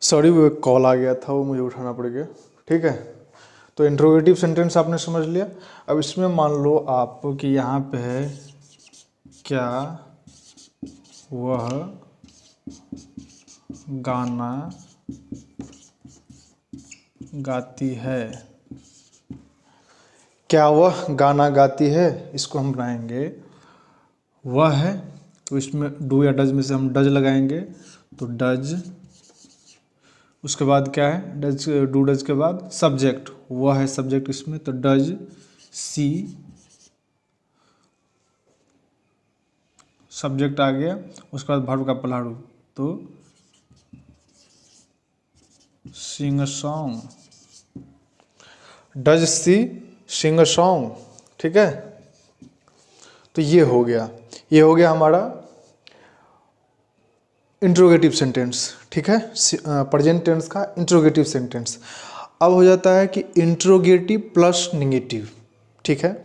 Sorry, वो एक call आ गया था, वो मुझे उठाना पड़ गया। ठीक है, तो इंट्रोगेटिव सेंटेंस आपने समझ लिया। अब इसमें मान लो आप कि यहाँ पे है क्या वह गाना गाती है। क्या वह गाना गाती है, इसको हम बनाएंगे वह है, तो इसमें डू या डज में से हम डज लगाएंगे, तो डज। उसके बाद क्या है, डज, डू डज के बाद सब्जेक्ट, वह है सब्जेक्ट इसमें, तो डज सी, सब्जेक्ट आ गया। उसके बाद वर्ब का पहला रूप, तो sing a song, does she sing a song. ठीक है, तो ये हो गया हमारा इंट्रोगेटिव सेंटेंस। ठीक है, प्रेजेंट टेंस का इंट्रोगेटिव सेंटेंस। अब हो जाता है कि इंट्रोगेटिव प्लस निगेटिव। ठीक है,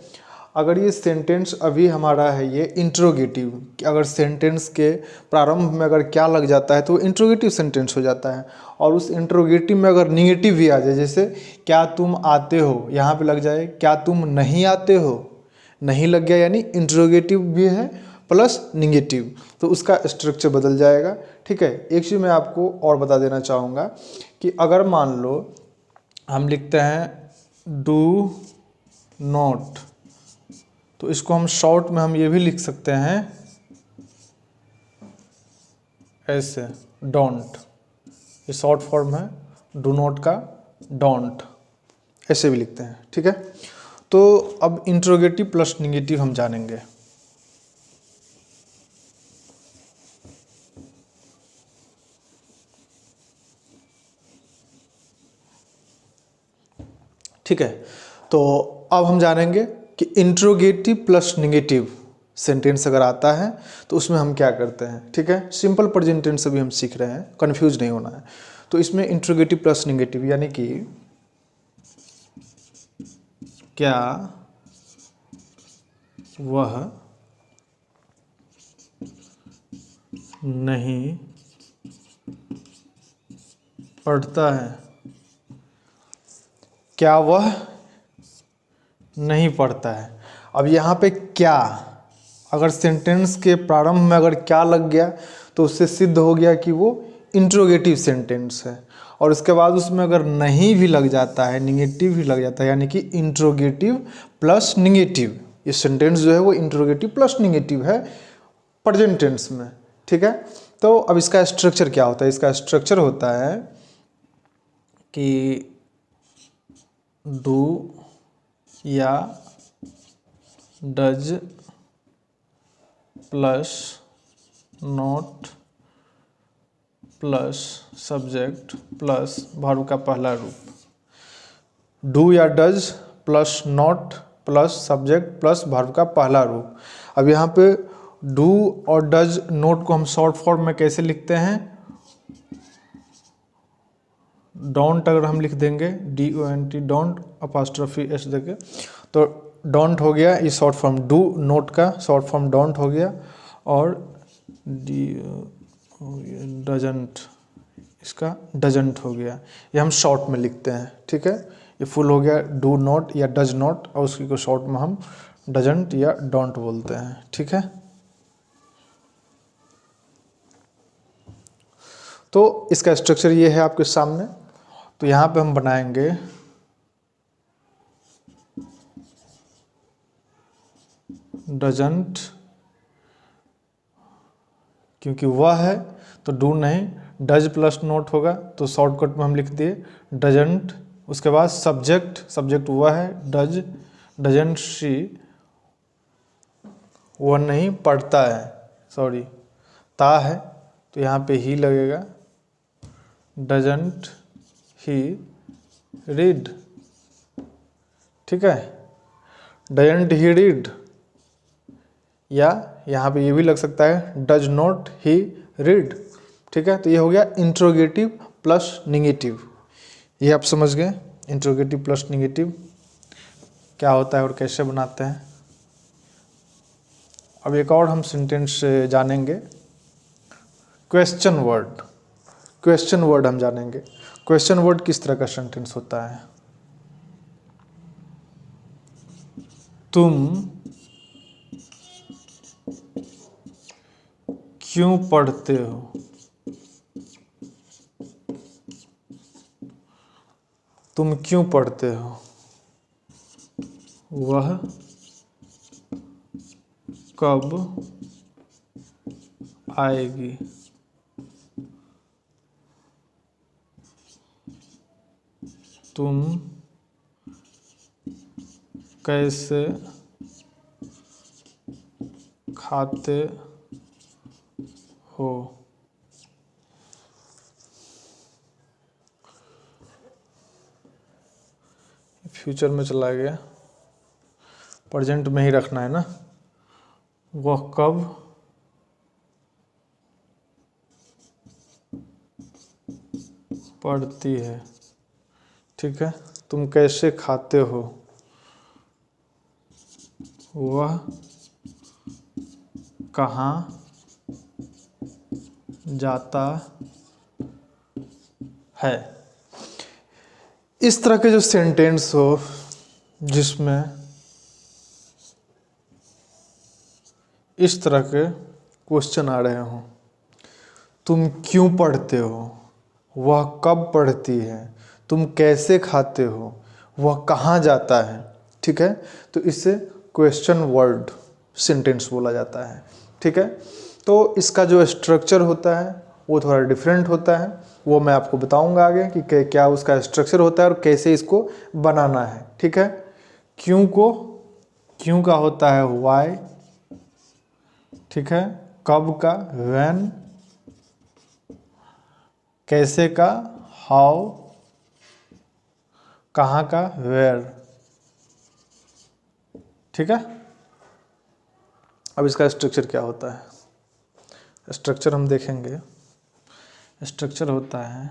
अगर ये सेंटेंस अभी हमारा है ये इंट्रोगेटिव, अगर सेंटेंस के प्रारंभ में अगर क्या लग जाता है तो इंट्रोगेटिव सेंटेंस हो जाता है। और उस इंट्रोगेटिव में अगर निगेटिव भी आ जाए, जैसे क्या तुम आते हो, यहाँ पे लग जाए क्या तुम नहीं आते हो, नहीं लग गया यानी इंट्रोगेटिव भी है प्लस निगेटिव, तो उसका स्ट्रक्चर बदल जाएगा। ठीक है, एक चीज़ मैं आपको और बता देना चाहूँगा कि अगर मान लो हम लिखते हैं डू नॉट, तो इसको हम शॉर्ट में हम ये भी लिख सकते हैं ऐसे, डोंट। ये शॉर्ट फॉर्म है डू नॉट का, डोंट, ऐसे भी लिखते हैं। ठीक है, तो अब इंट्रोगेटिव प्लस निगेटिव हम जानेंगे। ठीक है, तो अब हम जानेंगे कि इंट्रोगेटिव प्लस निगेटिव सेंटेंस अगर आता है तो उसमें हम क्या करते हैं। ठीक है, सिंपल प्रेजेंट टेंस अभी हम सीख रहे हैं, कंफ्यूज नहीं होना है। तो इसमें इंट्रोगेटिव प्लस निगेटिव यानी कि क्या वह नहीं पढ़ता है, क्या वह नहीं पढ़ता है। अब यहाँ पे क्या, अगर सेंटेंस के प्रारंभ में अगर क्या लग गया तो उससे सिद्ध हो गया कि वो इंट्रोगेटिव सेंटेंस है। और उसके बाद उसमें अगर नहीं भी लग जाता है, निगेटिव भी लग जाता है, यानी कि इंट्रोगेटिव प्लस निगेटिव, ये सेंटेंस जो है वो इंट्रोगेटिव प्लस निगेटिव है प्रेजेंट टेंस में। ठीक है, तो अब इसका स्ट्रक्चर क्या होता है, इसका स्ट्रक्चर होता है कि डू या does plus not plus subject plus verb का पहला रूप, डू या does plus not plus subject plus verb का पहला रूप। अब यहाँ पे डू और डज नोट को हम शॉर्ट फॉर्म में कैसे लिखते हैं, डोंट अगर हम लिख देंगे DONT, डोंट अपोस्ट्रोफी एस देके, तो डोंट हो गया ये शॉर्ट फॉर्म, डू नोट का शॉर्ट फॉर्म डोंट हो गया, और डजंट, इसका डजंट हो गया, ये हम शॉर्ट में लिखते हैं। ठीक है, ये फुल हो गया डू नॉट या डज नॉट, और उसकी को शॉर्ट में हम डजंट या डोंट बोलते हैं। ठीक है, तो इसका स्ट्रक्चर ये है आपके सामने। तो यहाँ पे हम बनाएंगे डजंट, क्योंकि वह है तो डू नहीं, डज प्लस नोट होगा तो शॉर्टकट में हम लिख दिए डजंट। उसके बाद सब्जेक्ट, सब्जेक्ट वह है, डज, डजंट शी, वह नहीं पढ़ता है, सॉरी ता है तो यहाँ पे ही लगेगा, डजंट ही रीड। ठीक है, डजंट ही रीड, या यहाँ पे ये भी लग सकता है डज नॉट ही रीड। ठीक है, तो ये हो गया इंट्रोगेटिव प्लस निगेटिव, ये आप समझ गए इंट्रोगेटिव प्लस निगेटिव क्या होता है और कैसे बनाते हैं। अब एक और हम सेंटेंस जानेंगे, क्वेश्चन वर्ड। क्वेश्चन वर्ड हम जानेंगे। क्वेश्चन वर्ड किस तरह का सेंटेंस होता है? तुम क्यों पढ़ते हो? तुम क्यों पढ़ते हो? वह कब आएगी? तुम कैसे खाते हो? फ्यूचर में चला गया, प्रेजेंट में ही रखना है ना। वह कब पढ़ती है, ठीक है। तुम कैसे खाते हो? वह कहाँ जाता है। इस तरह के जो सेंटेंस हो जिसमें इस तरह के क्वेश्चन आ रहे हो, तुम क्यों पढ़ते हो, वह कब पढ़ती है, तुम कैसे खाते हो, वह कहाँ जाता है, ठीक है। तो इससे क्वेश्चन वर्ड सेंटेंस बोला जाता है, ठीक है। तो इसका जो स्ट्रक्चर होता है वो थोड़ा डिफरेंट होता है, वो मैं आपको बताऊंगा आगे कि क्या उसका स्ट्रक्चर होता है और कैसे इसको बनाना है, ठीक है। क्यों का होता है वाई, ठीक है। कब का व्हेन, कैसे का हाउ, कहाँ का वेयर, ठीक है। अब इसका स्ट्रक्चर क्या होता है, स्ट्रक्चर हम देखेंगे। स्ट्रक्चर होता है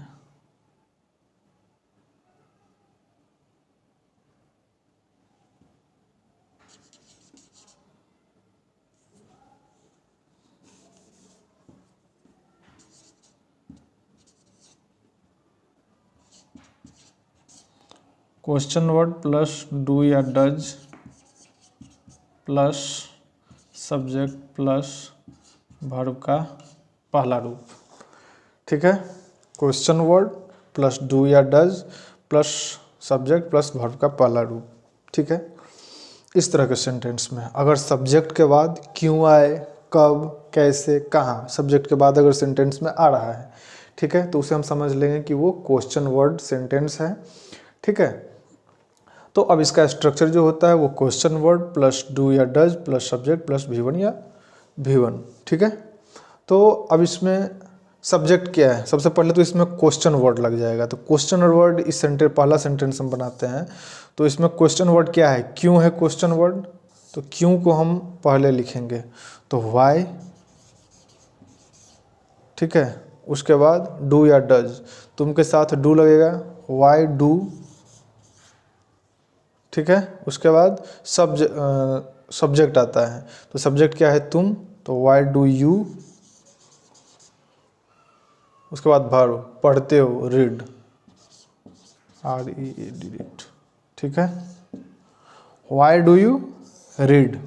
क्वेश्चन वर्ड प्लस डू या does plus subject plus verb का पहला रूप, ठीक है। क्वेश्चन वर्ड प्लस डू या does plus subject plus verb का पहला रूप, ठीक है। इस तरह के सेंटेंस में अगर सब्जेक्ट के बाद क्यों आए, कब, कैसे, कहाँ, सब्जेक्ट के बाद अगर सेंटेंस में आ रहा है, ठीक है, तो उसे हम समझ लेंगे कि वो क्वेश्चन वर्ड सेंटेंस है, ठीक है। तो अब इसका स्ट्रक्चर जो होता है वो क्वेश्चन वर्ड प्लस डू या does plus subject plus V1 या V1, ठीक है। तो अब इसमें सब्जेक्ट क्या है, सबसे पहले तो इसमें क्वेश्चन वर्ड लग जाएगा। तो क्वेश्चन वर्ड इस सेंटेंस, पहला सेंटेंस हम बनाते हैं तो इसमें क्वेश्चन वर्ड क्या है, क्यों है क्वेश्चन वर्ड। तो क्यों को हम पहले लिखेंगे तो वाई, ठीक है। उसके बाद डू या डज, तुम के साथ डू लगेगा, वाई डू, ठीक है। उसके बाद सब्जेक्ट आता है, तो सब्जेक्ट क्या है तुम, तो वाई डू यू। उसके बाद वर्ब, पढ़ते हो, रीड, READ, ठीक है। Why do you read.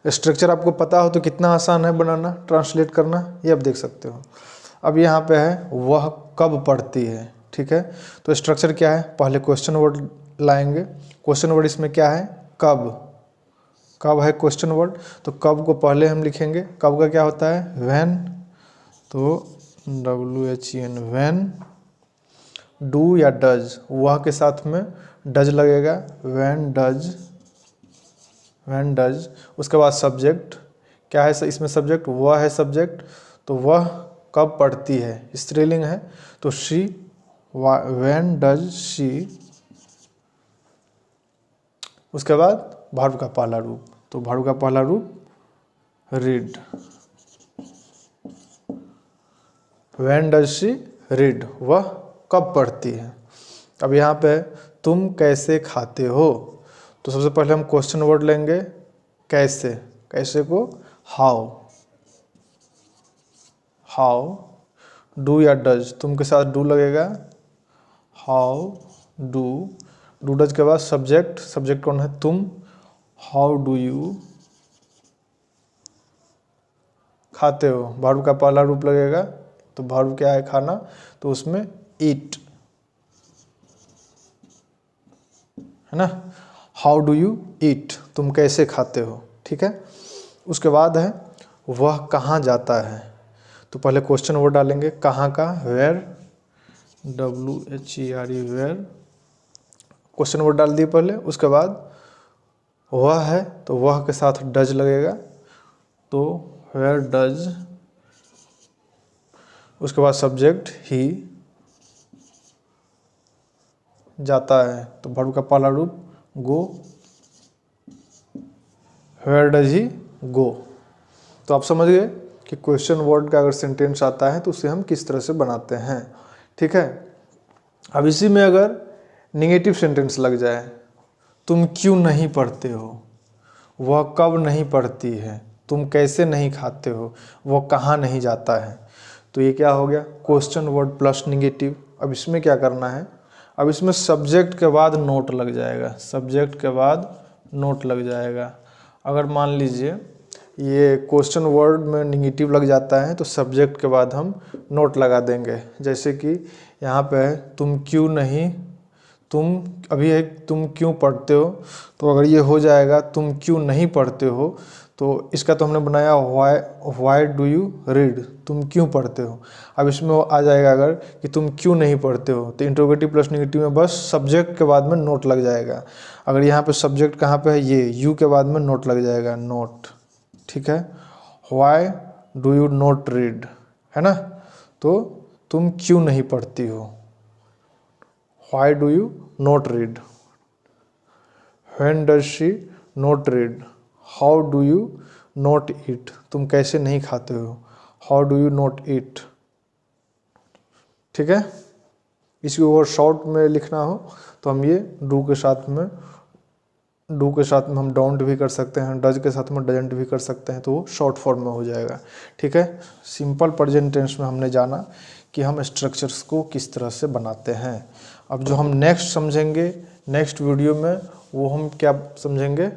Structure आपको पता हो तो कितना आसान है बनाना, ट्रांसलेट करना, ये आप देख सकते हो। अब यहाँ पे है वह कब पढ़ती है, ठीक है। तो स्ट्रक्चर क्या है, पहले क्वेश्चन वर्ड लाएंगे। क्वेश्चन वर्ड इसमें क्या है, कब है क्वेश्चन वर्ड, तो कब को पहले हम लिखेंगे। कब का क्या होता है व्हेन, तो WHEN व्हेन। डू या डज, वह के साथ में डज लगेगा, व्हेन डज। उसके बाद सब्जेक्ट क्या है, इसमें सब्जेक्ट वह है सब्जेक्ट, तो वह कब पढ़ती है, स्त्रीलिंग है, तो शी, व्हेन डज शी। उसके बाद वर्ब का पहला रूप, तो वर्ब का पहला रूप read, when does she read, वह कब पढ़ती है। अब यहाँ पे तुम कैसे खाते हो, तो सबसे पहले हम क्वेश्चन वर्ड लेंगे कैसे को हाउ, डू या डज, तुम के साथ डू लगेगा, हाउ डू, डू डज के बाद सब्जेक्ट, सब्जेक्ट कौन है, तुम, हाउ डू यू खाते हो, वर्ब का पहला रूप लगेगा, तो वर्ब क्या है खाना, तो उसमें ईट है ना, हाउ डू यू ईट, तुम कैसे खाते हो, ठीक है। उसके बाद है वह कहाँ जाता है, तो पहले क्वेश्चन वर्ड डालेंगे कहाँ का, where, WHERE where, question word डाल दिए पहले। उसके बाद वह है तो वह के साथ डज लगेगा, तो वेयर डज, उसके बाद सब्जेक्ट ही जाता है, तो वर्ब का पहला रूप गो, वेयर डज ही गो। तो आप समझ गए कि क्वेश्चन वर्ड का अगर सेंटेंस आता है तो उसे हम किस तरह से बनाते हैं, ठीक है। अब इसी में अगर निगेटिव सेंटेंस लग जाए, तुम क्यों नहीं पढ़ते हो, वह कब नहीं पढ़ती है, तुम कैसे नहीं खाते हो, वह कहाँ नहीं जाता है, तो ये क्या हो गया, क्वेश्चन वर्ड प्लस निगेटिव। अब इसमें क्या करना है, अब इसमें सब्जेक्ट के बाद नोट लग जाएगा, सब्जेक्ट के बाद नोट लग जाएगा। अगर मान लीजिए ये क्वेश्चन वर्ड में निगेटिव लग जाता है तो सब्जेक्ट के बाद हम नोट लगा देंगे, जैसे कि यहाँ पे है तुम क्यों नहीं, तुम अभी है तुम क्यों पढ़ते हो, तो अगर ये हो जाएगा तुम क्यों नहीं पढ़ते हो, तो इसका तो हमने बनाया व्हाई डू यू रीड, तुम क्यों पढ़ते हो। अब इसमें वो आ जाएगा अगर कि तुम क्यों नहीं पढ़ते हो, तो इंट्रोगेटिव प्लस नेगेटिव में बस सब्जेक्ट के बाद में नोट लग जाएगा। अगर यहाँ पे सब्जेक्ट कहाँ पे है, ये यू के बाद में नोट लग जाएगा, नोट, ठीक है। Why do you not read, है ना, तो तुम क्यों नहीं पढ़ती हो, why do you not read, when does she not read, how do you not eat, तुम कैसे नहीं खाते हो, how do you not eat, ठीक है। इसको और शॉर्ट में लिखना हो तो हम ये डू के साथ में हम डोंट भी कर सकते हैं, डज के साथ में डजंट भी कर सकते हैं, तो वो शॉर्ट फॉर्म में हो जाएगा, ठीक है। सिंपल प्रेजेंट टेंस में हमने जाना कि हम स्ट्रक्चर्स को किस तरह से बनाते हैं। अब जो हम नेक्स्ट समझेंगे नेक्स्ट वीडियो में, वो हम क्या समझेंगे,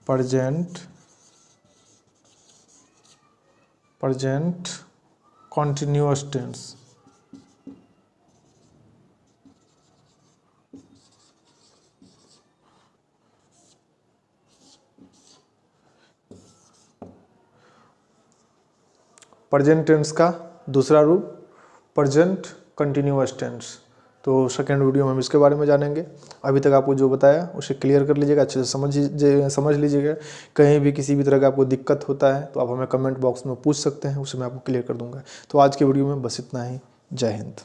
present continuous tense. Present tense का दूसरा रूप प्रेजेंट कंटिन्यूअस टेंस, तो सेकेंड वीडियो में हम इसके बारे में जानेंगे। अभी तक आपको जो बताया उसे क्लियर कर लीजिएगा, अच्छे से समझ लीजिएगा। कहीं भी किसी भी तरह का आपको दिक्कत होता है तो आप हमें कमेंट बॉक्स में पूछ सकते हैं, उसे मैं आपको क्लियर कर दूंगा। तो आज के वीडियो में बस इतना ही, जय हिंद।